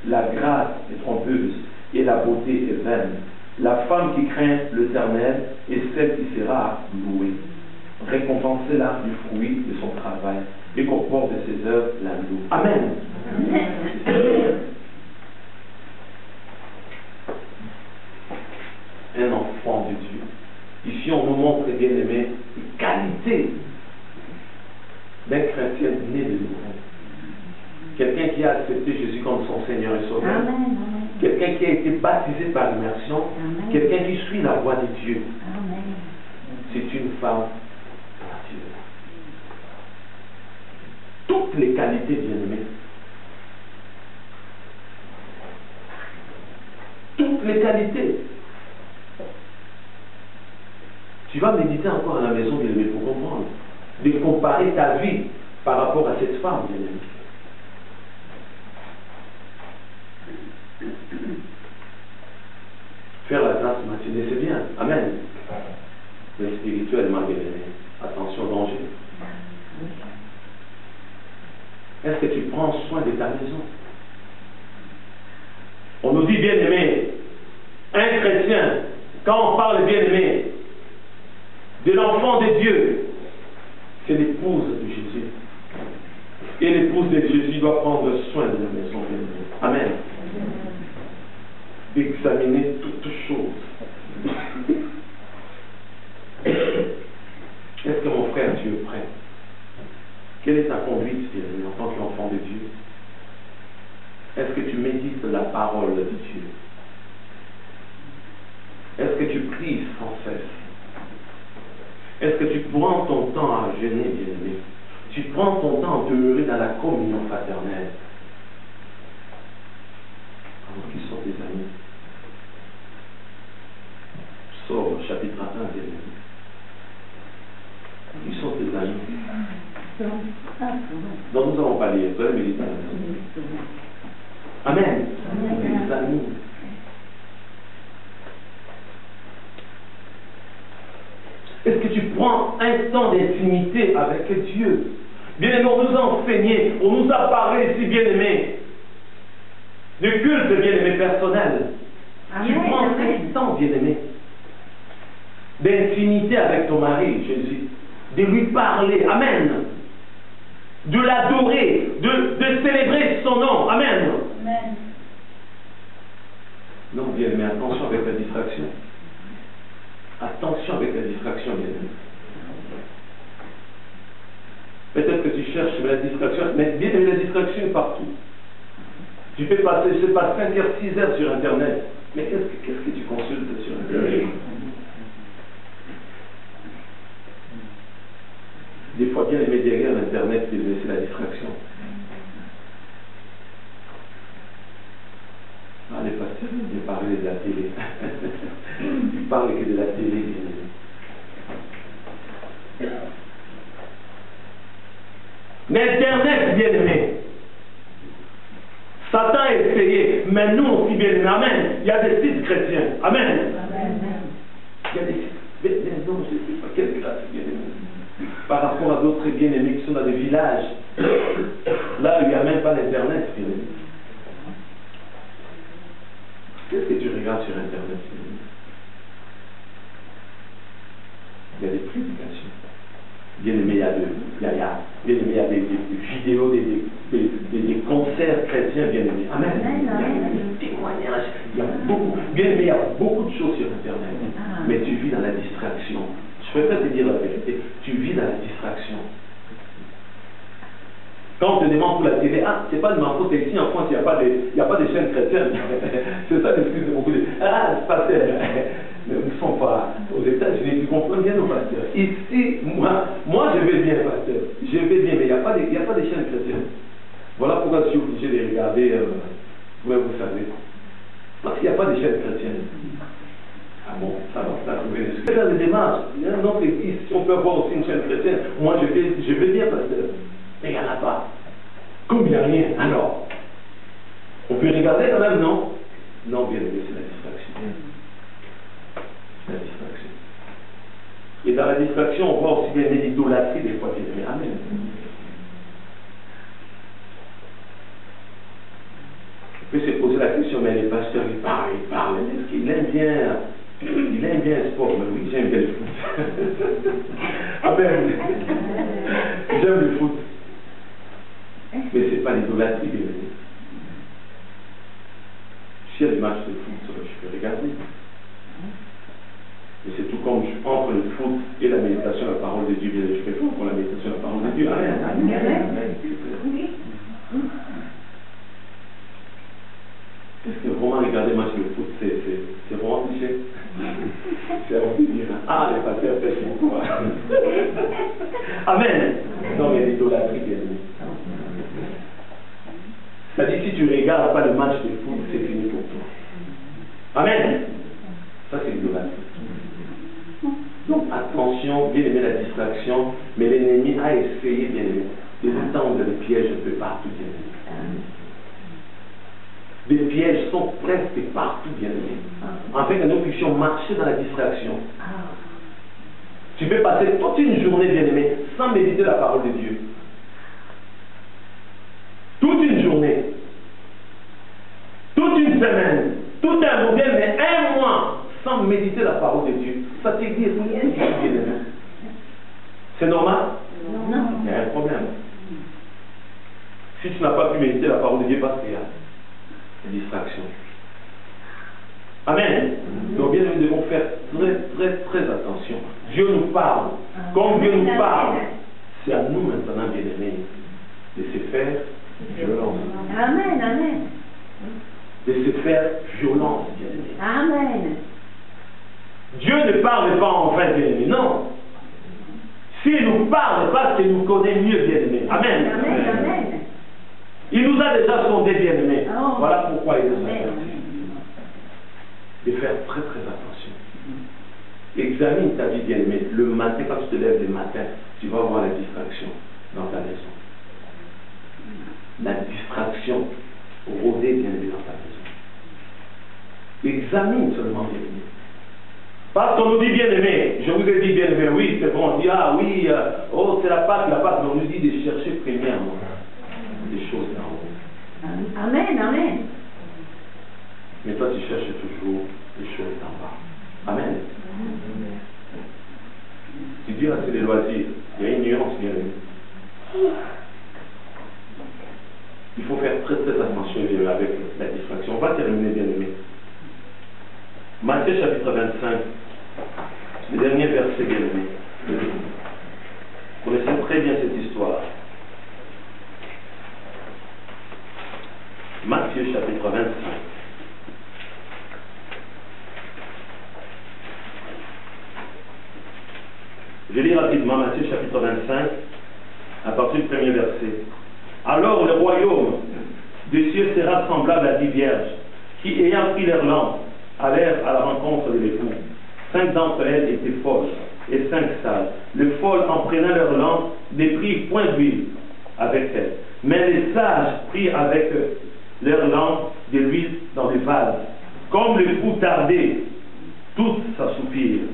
La grâce est trompeuse et la beauté est vaine. La femme qui craint l'Éternel est celle qui sera louée. Récompensez-la du fruit de son travail et qu'au port de ses œuvres la loue. Amen. Un enfant de Dieu. Ici, on nous montre, bien aimé, les qualités d'un chrétien né de nouveau. Quelqu'un qui a accepté Jésus comme son Seigneur et Sauveur. Quelqu'un qui a été baptisé par immersion. Quelqu'un qui suit la voie de Dieu. C'est une femme vertueuse. Toutes les qualités, bien-aimées. Toutes les qualités. Tu vas méditer encore à la maison, bien-aimé, pour comprendre. De comparer ta vie par rapport à cette femme, bien-aimé. Faire la grâce matinée, c'est bien. Amen. Mais spirituellement, bien aimé, attention, danger. Est-ce que tu prends soin de ta maison? On nous dit, bien aimé, un chrétien, quand on parle bien aimé, de l'enfant de Dieu, c'est l'épouse de Jésus. Et l'épouse de Jésus doit prendre soin de la maison, bien aimé. Amen. Examiner toutes choses. Est-ce que mon frère, tu es prêt? Quelle est ta conduite, bien-aimé, en tant qu'enfant de Dieu? Est-ce que tu médites la parole de Dieu? Est-ce que tu pries sans cesse? Est-ce que tu prends ton temps à jeûner, bien-aimé? Tu prends ton temps à demeurer dans la communion fraternelle? Alors, qui sont tes amis? Sors, chapitre 1, bien-aimé. Qui sont tes amis? Donc nous allons pas lire, vous allez méditer à la maison. Amen. Tes amis. Est-ce que tu prends un temps d'intimité avec Dieu? Bien-aimé, on nous a enseigné, on nous a parlé ici, bien-aimé, de culte, bien-aimé, personnel. Tu prends un temps, bien-aimé, d'intimité avec ton mari, Jésus, de lui parler, amen, de l'adorer, de célébrer son nom, amen. Amen. Non, bien-aimé, attention avec la distraction. Attention avec la distraction, bien-aimé. Peut-être que tu cherches la distraction, mais bien-aimé, la distraction est partout. Tu peux passer, je sais pas, 5 heures, 6 heures sur Internet. Mais qu'est-ce que tu consultes sur Internet? Des fois, bien aimé, derrière l'Internet, c'est la distraction. Ah, les pasteurs, ils parlent de la télé. Ils parlent que de la télé, bien aimé. Mais Internet, bien aimé, Satan a essayé, mais nous aussi, bien aimé, amen. Il y a des sites chrétiens, amen. Il y a des sites, mais non, je ne sais pas quelle grâce, bien aimé. Par rapport à d'autres bien-aimés qui sont dans des villages, là, il n'y a même pas d'Internet, bien aimé. Qu'est-ce que tu regardes sur Internet? Il y a des prédications. Bien aimé, il y a des vidéos, des concerts chrétiens, bien aimé. Amen. Il y a des témoignages. Il y a beaucoup, bien aimé, il y a beaucoup de choses sur Internet. Mais tu vis dans la distraction. Je préfère te dire la vérité. Tu vis dans la distraction. Quand on te demande pour la télé, ah, c'est pas de ma faute, ici en France, il n'y a pas de chaînes chrétiennes. C'est ça l'excuse de beaucoup de. Ah, c'est pas tel. Mais nous ne sommes pas aux États-Unis, tu comprends bien nos pasteurs. Ici, moi je vais bien, pasteur. Je vais bien, mais il n'y a pas de chaînes chrétiennes. Voilà pourquoi je suis obligé de regarder, vous savez. Parce qu'il n'y a pas de chaînes chrétiennes. Ah bon, ça va, trouver des faire des démarches. Il y a un autre église, si on peut avoir aussi une chaîne chrétienne, moi je vais bien, pasteur. Mais il n'y en a pas. Comme il n'y a rien, alors, on peut regarder quand même, non? Non, bien aimé, c'est la distraction. La distraction. Et dans la distraction, on voit aussi bien l'idolâtrie des fois, bien aimé. Amen. On peut se poser la question, mais les pasteurs, ils parlent. Est-ce qu'il aime bien, le sport? Mais oui, j'aime bien le foot. Amen. J'aime le foot. Mais ce n'est pas l'idolâtrie, bien aimé. S'il y a des matchs de foot, je peux regarder. Mais c'est tout comme entre le foot et la méditation, la parole de Dieu, bien je préfère pour la méditation, la parole de Dieu. Amen. Est-ce que vraiment regarder le match de foot, c'est vraiment touché? C'est vraiment dire, ah, les pasteurs pêchent beaucoup. Amen. Non, mais l'idolâtrie, bien aimé. Ça dit, si tu ne regardes pas le match de foot, c'est fini pour toi. Amen. Ça, c'est l'idolâtrie. Donc, attention, bien aimé la distraction, mais l'ennemi a essayé, bien aimé, de nous tendre des pièges un peu partout, bien aimé. Des pièges sont presque partout, bien aimé. Afin que nous puissions marcher dans la distraction. Tu peux passer toute une journée, bien aimé, sans méditer la parole de Dieu. Toute une journée, toute une semaine, tout un modèle, mais un mois sans méditer la parole de Dieu. Ça te dit, bien aimé. C'est normal? Non. Il y a un problème. Si tu n'as pas pu méditer la parole de Dieu, parce qu'il y a une distraction. Amen. Donc bien nous devons faire très attention. Dieu nous parle. Comme Dieu nous parle, c'est à nous maintenant, bien aimés, de se faire violence. Amen, amen. De se faire violence, bien aimés. Amen. Dieu ne parle pas en vain, bien aimés. Non. S'il nous parle, parce qu'il nous connaît mieux, bien aimés. Amen. Amen, amen. Il nous a déjà sondé, bien aimés. Oh. Voilà pourquoi il nous a Amen. dit de faire très attention. Examine ta vie, bien aimé. Le matin, quand tu te lèves le matin, tu vas voir la distraction dans ta maison. La distraction rôder, bien aimé, dans ta maison. Examine seulement, bien aimé. Parce qu'on nous dit bien aimé, je vous ai dit bien aimé, oui, c'est bon, on dit, ah oui, oh, c'est la Pâque, mais on nous dit de chercher premièrement des choses en haut. Amen, amen. Mais toi, tu cherches toujours les choses en bas. Amen. Tu dis, ah, c'est des loisirs. Il y a une nuance, bien aimé. Il faut faire très attention, bien aimé, avec la distraction. On va terminer, bien aimé. Matthieu chapitre 25, le dernier verset, bien aimé. Vous connaissez très bien cette histoire. Matthieu chapitre 25. Je lis rapidement Matthieu chapitre 25, à partir du premier verset. Alors le royaume des cieux sera semblable à 10 vierges, qui ayant pris leur lampe, allèrent à la rencontre de l'époux. 5 d'entre elles étaient folles, et 5 sages. Les folles, en prenant leur lampe, ne prirent point d'huile avec elles. Mais les sages prirent avec leur lampe de l'huile dans des vases. Comme l'époux tardait, tous s'assoupirent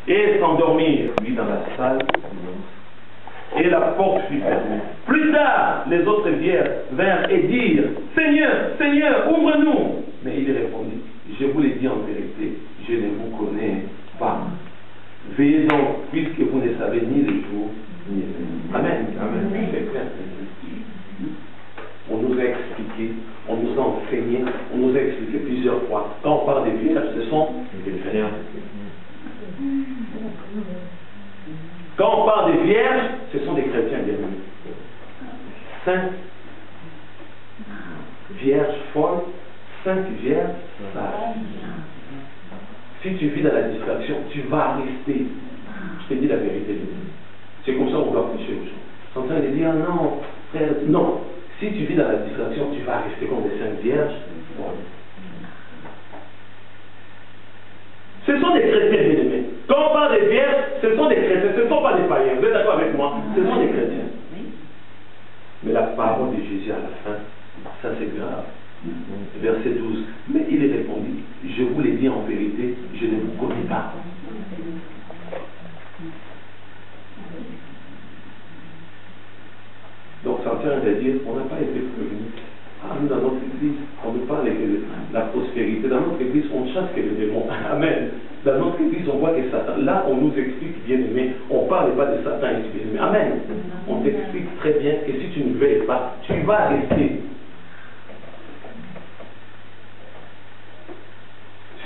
et s'endormirent, lui dans la salle, et la porte fut fermée. Plus tard, les autres vierges vinrent et dirent, Seigneur, Seigneur, ouvre-nous. Mais il répondit, je vous l'ai dit en vérité, je ne vous connais pas. Veillez donc, puisque vous ne savez ni le jour, ni l'heure. Amen. Amen. C'est clair. On nous a expliqué, on nous a enseigné, on nous a expliqué plusieurs fois. Quand on parle des vierges, ce sont des vierges. Quand on parle des vierges, ce sont des chrétiens bien aimés. 5 vierges folles, 5 vierges sages. Si tu vis dans la distraction, tu vas rester. Je te dis la vérité. C'est comme ça qu'on doit prêcher aux gens. Ils sont en train de dire, non, frère, non. Si tu vis dans la distraction, tu vas rester comme des 5 vierges folles. Ce sont des chrétiens bien aimés. Quand on parle des vierges, ce sont des chrétiens, ce ne sont pas des païens. Vous êtes d'accord avec moi? Ce sont des chrétiens. Mais la parole de Jésus à la fin, ça c'est grave. Verset 12. Mais il répondit, je vous l'ai dit en vérité, je ne vous connais pas. Donc, ça tient à dire, on n'a pas été prévenus. Nous, dans notre église, on nous parle de la prospérité. Dans notre église, on chasse que le démon. Amen. Dans notre église, on voit que Satan. Là, on nous explique, bien aimé, on ne parle pas de Satan ici, bien aimé. Amen. On t'explique très bien que si tu ne veilles pas, tu vas rester.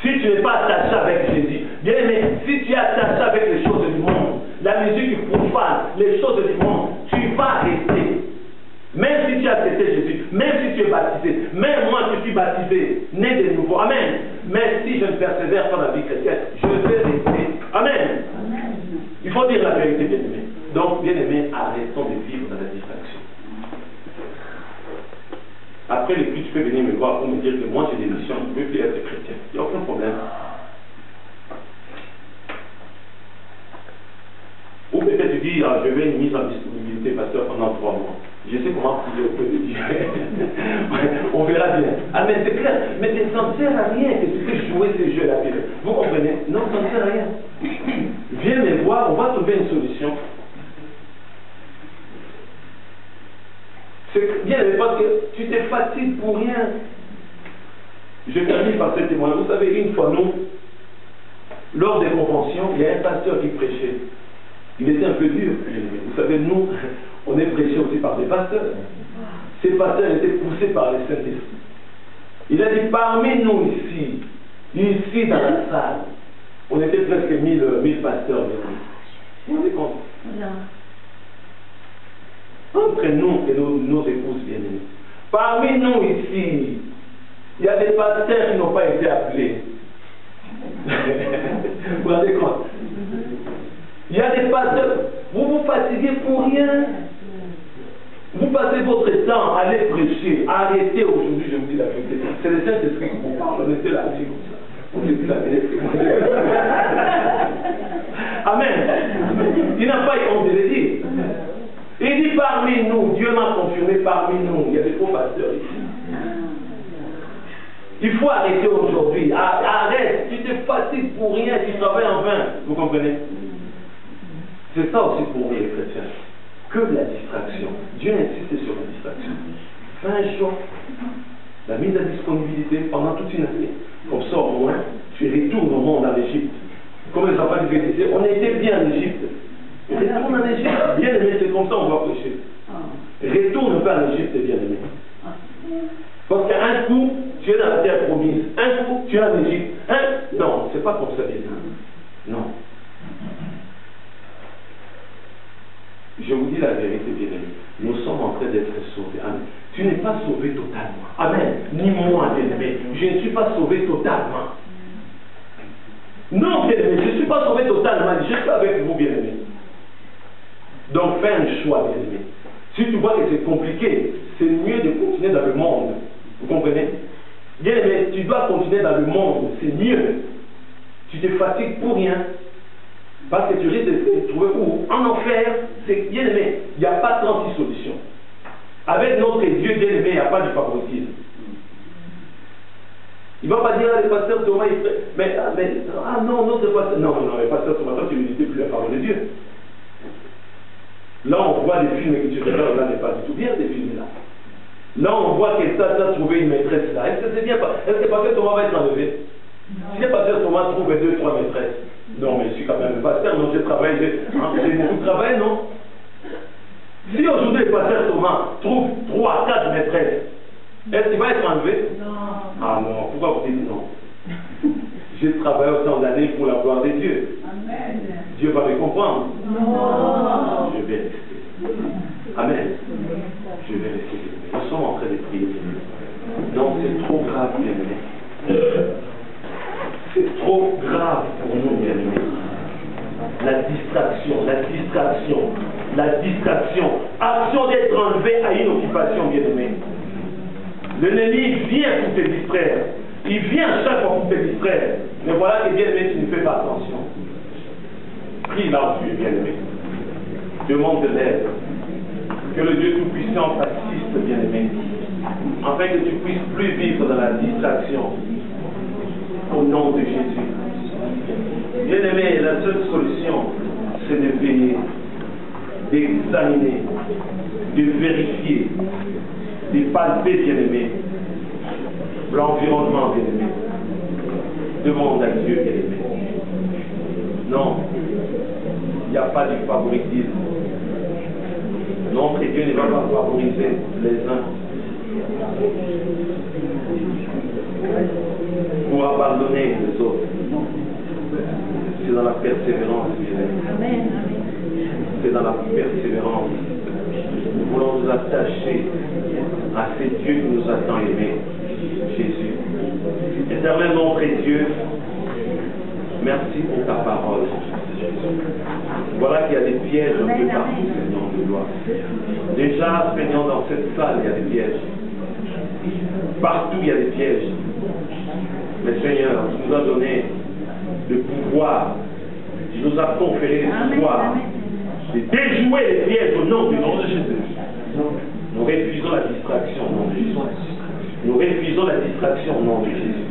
Si tu n'es pas attaché avec Jésus, bien aimé, si tu es attaché avec les choses du monde, la musique profane, les choses du monde, tu vas rester. Même si tu as accepté Jésus, même si tu es baptisé, même moi je suis baptisé, né de nouveau, amen. Mais si je ne persévère pas dans la vie chrétienne, je vais rester, amen. Il faut dire la vérité, bien aimé. Donc, bien aimé, arrêtons de vivre dans la distraction. Après les cultes, tu peux venir me voir pour me dire que moi j'ai des missions, je ne veux plus être chrétien. Il n'y a aucun problème. Ou peut-être tu dis, je vais une mise en disponibilité, pasteur, pendant 3 mois. Je sais comment prier auprès de Dieu. On verra bien. Amen, c'est clair. Mais ça ne sert à rien que tu peux jouer ces jeux-là. Vous comprenez? Non, ça ne sert à rien. Viens me voir, on va trouver une solution. C'est bien, parce que tu te fatigues pour rien. Je termine par ce témoin. Vous savez, une fois, nous, lors des conventions, il y a un pasteur qui prêchait. Il était un peu dur. Vous savez, nous, on est prêché aussi par des pasteurs. Ces pasteurs étaient poussés par les Saint-Esprit. Il a dit, parmi nous ici dans la salle, on était presque 1000 pasteurs. Vous vous rendez compte? Entre nous et nos épouses bien-aimées. Parmi nous ici, il y a des pasteurs qui n'ont pas été appelés. Vous vous rendez compte? Il y a des pasteurs, vous vous fatiguez pour rien. Vous passez votre temps à aller prêcher. Arrêtez aujourd'hui, je vous dis la vérité. C'est le Saint-Esprit qui vous parle. On était là, comme ça. On était là, amen. Il n'a pas honte de le dire. Il dit parmi nous, Dieu m'a confirmé parmi nous. Il y a des faux pasteurs ici. Il faut arrêter aujourd'hui. Arrête. Tu te fatigues pour rien. Tu travailles en vain. Vous comprenez? C'est ça aussi pour nous les chrétiens. Que la distraction. Dieu insiste sur la distraction. Fais un choix. La mise à disponibilité pendant toute une année. Comme ça, au moins, tu retournes au monde en Égypte. Comme les enfants du Vénétie, on était bien en Égypte. Retourne en Égypte. Bien aimé, c'est comme ça on va prêcher. Retourne pas en Égypte, bien aimé. Parce qu'un coup, tu es dans la terre promise. Un coup, tu es en Égypte. Non, c'est pas comme ça, bien aimé. Non. Je vous dis la vérité, bien aimé. Nous sommes en train d'être sauvés. Amen. Tu n'es pas sauvé totalement. Amen. Ni moi, bien aimé. Je ne suis pas sauvé totalement. Non, bien aimé. Je ne suis pas sauvé totalement. Je suis avec vous, bien aimé. Donc fais un choix, bien aimé. Si tu vois que c'est compliqué, c'est mieux de continuer dans le monde. Vous comprenez? Bien aimé, tu dois continuer dans le monde. C'est mieux. Tu te fatigues pour rien. Parce que tu risques de te trouver où? En enfer, c'est bien aimé. Il n'y a pas 36 solutions. Avec notre Dieu bien aimé, il n'y a pas du favoritisme. Il ne va pas dire, le pasteur Thomas, non, notre pasteur. Non, le pasteur Thomas, toi, tu ne disais plus la parole de Dieu. Là, on voit des films que tu regardes, là, n'est pas du tout bien, ces films-là. Là, on voit que ça a trouvé une maîtresse là. Est-ce que c'est bien? Est-ce que le pasteur Thomas va être enlevé? Si le pasteur Thomas trouve 2 ou 3 maîtresses, non, mais je suis quand même un pasteur, non, j'ai beaucoup de travail, non? Si aujourd'hui le pasteur Thomas trouve 3 à 4 maîtresses, est-ce qu'il va être enlevé? Non. Ah non, pourquoi vous dites non? J'ai travaillé autant d'années pour la gloire de Dieu. Amen. Dieu va me comprendre. Non. Je vais rester. Amen. Je vais rester. Nous sommes en train de prier. Non, c'est trop grave, bien aimé. C'est trop grave pour nous, bien aimé. La distraction. Action d'être enlevé à une occupation, bien aimé. L'ennemi vient pour te distraire. Il vient chaque fois pour te distraire. Mais voilà que bien aimé, tu ne fais pas attention. Prie là où tu es, bien aimé. Demande de l'aide. Que le Dieu Tout-Puissant t'assiste, bien aimé. Afin que tu puisses plus vivre dans la distraction. Au nom de Jésus. Bien-aimé, la seule solution, c'est de veiller, d'examiner, de vérifier, de palper, bien-aimé, l'environnement, bien-aimé. Demande à Dieu, bien-aimé. Non, il n'y a pas de favoritisme. Notre Dieu ne va pas favoriser les uns pour abandonner les autres. C'est dans la persévérance, bien-aimé. C'est dans la persévérance. Nous voulons nous attacher à ce Dieu qui nous a tant aimés, Jésus. Éternel notre Dieu, merci pour ta parole. Voilà qu'il y a des pièges un peu partout, Seigneur de gloire. Déjà, Seigneur, dans cette salle, il y a des pièges. Partout, il y a des pièges. Mais Seigneur, tu nous as donné le pouvoir, tu nous as conféré le pouvoir de déjouer les pièges au nom du Jésus. Nous refusons la distraction au nom de Jésus. Nous refusons la distraction au nom de Jésus.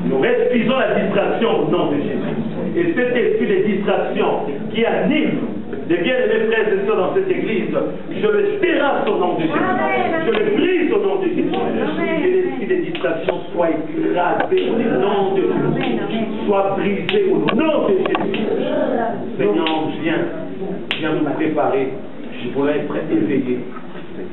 Nous refusons la distraction au nom de Jésus. Et cet esprit de distraction qui anime les bien-aimés frères et sœurs dans cette église, je le terrasse au nom de Jésus. Je le brise au nom de Jésus. Que l'esprit de distraction soit écrasé au nom de Jésus. Soit brisé au nom de Jésus. Seigneur, viens nous préparer. Je voulais être éveillé.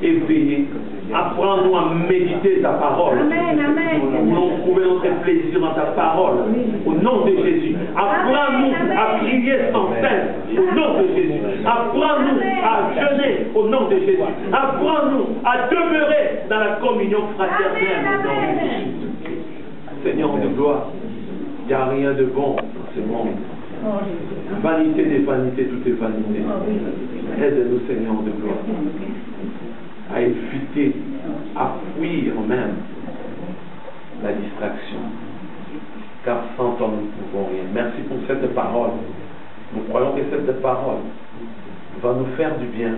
Éveillé. Apprends-nous à méditer ta parole. Nous voulons trouver notre plaisir dans ta parole. Au nom de Jésus. Apprends-nous à prier sans cesse. Au nom de Jésus. Apprends-nous à jeûner. Au nom de Jésus. Apprends-nous à demeurer dans la communion fraternelle. Au nom de Jésus. Seigneur de gloire, il n'y a rien de bon dans ce monde. Vanité des vanités, tout est vanité. Aide-nous, Seigneur de gloire, à éviter, à fuir même la distraction. Car sans toi, nous ne pouvons rien. Merci pour cette parole. Nous croyons que cette parole va nous faire du bien.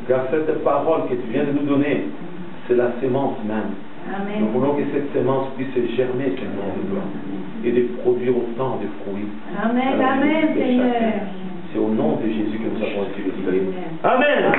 Car cette parole que tu viens de nous donner, c'est la sémence même. Amen. Nous voulons que cette sémence puisse germer, Seigneur de gloire, et de produire autant de fruits. Amen, amen, Seigneur. C'est au nom de Jésus que nous avons été libérés. Amen.